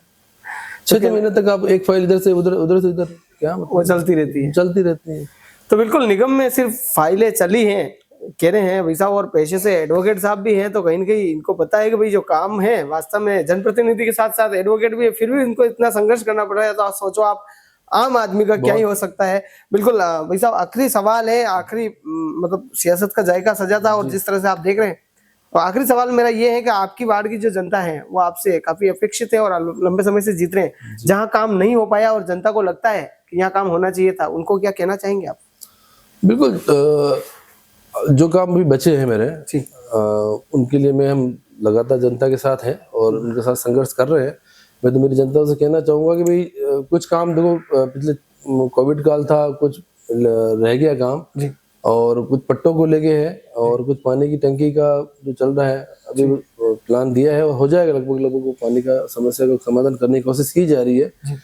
6 महीने तक आप एक फाइल इधर से उधर, उधर से इधर, क्या वो चलती रहती है। तो बिल्कुल निगम में सिर्फ फाइलें चली हैं, कह रहे हैं भाई साहब, और पेशे से एडवोकेट साहब भी हैं, तो कहीं ना कहीं इनको पता है कि भाई जो काम है वास्तव में जनप्रतिनिधि के साथ साथ एडवोकेट भी है, फिर भी इनको इतना संघर्ष करना पड़ रहा है। तो आप सोचो, आप आम आदमी का क्या ही हो सकता है। बिल्कुल भाई साहब, आखिरी सवाल है, आखिरी मतलब सियासत का जायका सजा था, और जिस तरह से आप देख रहे हैं, तो आखिरी सवाल मेरा ये है कि आपकी वार्ड की जो जनता है वो आपसे काफी अपेक्षित है और लंबे समय से जीत रहे हैं। जहाँ काम नहीं हो पाया और जनता को लगता है कि यहाँ काम होना चाहिए था, उनको क्या कहना चाहेंगे आप? बिल्कुल, जो काम भी बचे हैं मेरे, उनके लिए हम लगातार जनता के साथ हैं और उनके साथ संघर्ष कर रहे हैं। मैं तो मेरी जनता से कहना चाहूंगा कि भाई कुछ काम देखो, पिछले कोविड काल था, कुछ रह गया काम जी, और कुछ पट्टों को लेके है, और कुछ पानी की टंकी का जो चल रहा है, अभी प्लान दिया है और हो जाएगा लगभग पानी का समस्या का समाधान करने की कोशिश की जा रही है।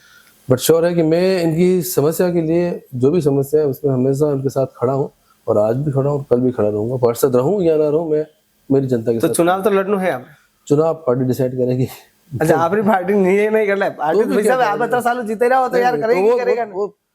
बट श्योर है कि मैं इनकी समस्या के लिए, जो भी समस्या है उसमें हमेशा उनके साथ खड़ा हूँ, और आज भी खड़ा हूँ, कल भी खड़ा रहूंगा। पार्षद रहूं या ना रहूं, मैं मेरी जनता के साथ। तो चुनाव तो लड़ना है, आप चुनाव पार्टी डिसाइड करेगी। अच्छा, आपकी पार्टी नहीं कर रहा है? पार्टी आप 17 साल जीते रहो तो यार करेगी, करेगा।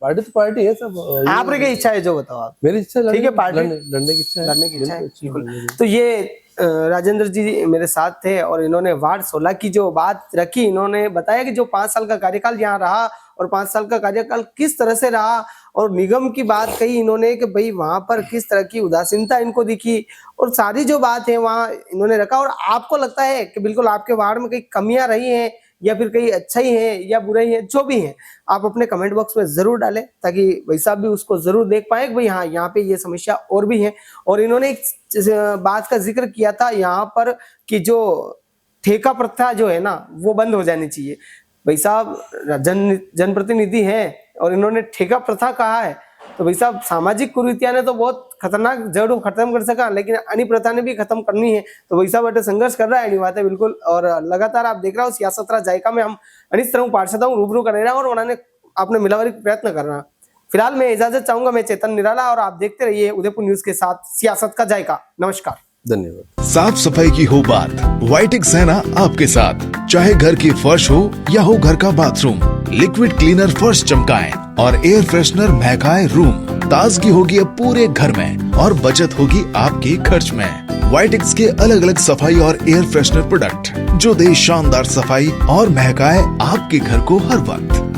पार्टी तो पार्टी है सब। आपकी क्या इच्छा है जो बताओ आप। मेरी इच्छा ठीक है, पार्टी लड़ने की इच्छा है। लड़ने की इच्छा है, अच्छी बिल्कुल। लड़ने की। तो ये राजेंद्र जी मेरे साथ थे और इन्होंने वार्ड 16 की जो बात रखी, इन्होंने बताया कि जो 5 साल का कार्यकाल यहाँ रहा और 5 साल का कार्यकाल किस तरह से रहा, और निगम की बात कही इन्होंने कि भाई वहां पर किस तरह की उदासीनता इनको दिखी, और सारी जो बात है वहां इन्होंने रखा। और आपको लगता है कि बिल्कुल आपके वार्ड में कई कमियां रही हैं या फिर कहीं अच्छा ही है या बुरा ही है, जो भी है आप अपने कमेंट बॉक्स में जरूर डालें, ताकि भाई साहब भी उसको जरूर देख पाए कि भाई हाँ यहाँ पे ये समस्या और भी है। और इन्होंने एक बात का जिक्र किया था यहाँ पर कि जो ठेका प्रथा जो है ना वो बंद हो जानी चाहिए। भाई साहब जनप्रतिनिधि हैं और इन्होंने ठेका प्रथा कहा है, तो भाई साहब सामाजिक कुरीतियां ने तो बहुत खतरनाक जड़ खत्म कर सका, लेकिन अन्य प्रथा ने भी खत्म करनी है। तो भाई साहब अटे संघर्ष कर रहा है बात है बिल्कुल। और लगातार आप देख रहे हो सियासत जायका में हम अनिस तरह पार्षदों रूबरू कर रहे हैं और उन्होंने अपने मिलावरी प्रयत्न कर रहा है। फिलहाल मैं इजाजत चाहूंगा, मैं चेतन निराला और आप देखते रहिए उदयपुर न्यूज के साथ सियासत का जायका। नमस्कार, धन्यवाद। साफ सफाई की हो बात, वाइटेक्स है ना आपके साथ। चाहे घर की फर्श हो या हो घर का बाथरूम, लिक्विड क्लीनर फर्श चमकाएं और एयर फ्रेशनर महकाए रूम। ताजगी होगी अब पूरे घर में और बचत होगी आपके खर्च में। वाइटेक्स के अलग अलग सफाई और एयर फ्रेशनर प्रोडक्ट जो दे शानदार सफाई और महकाए आपके घर को हर वक्त।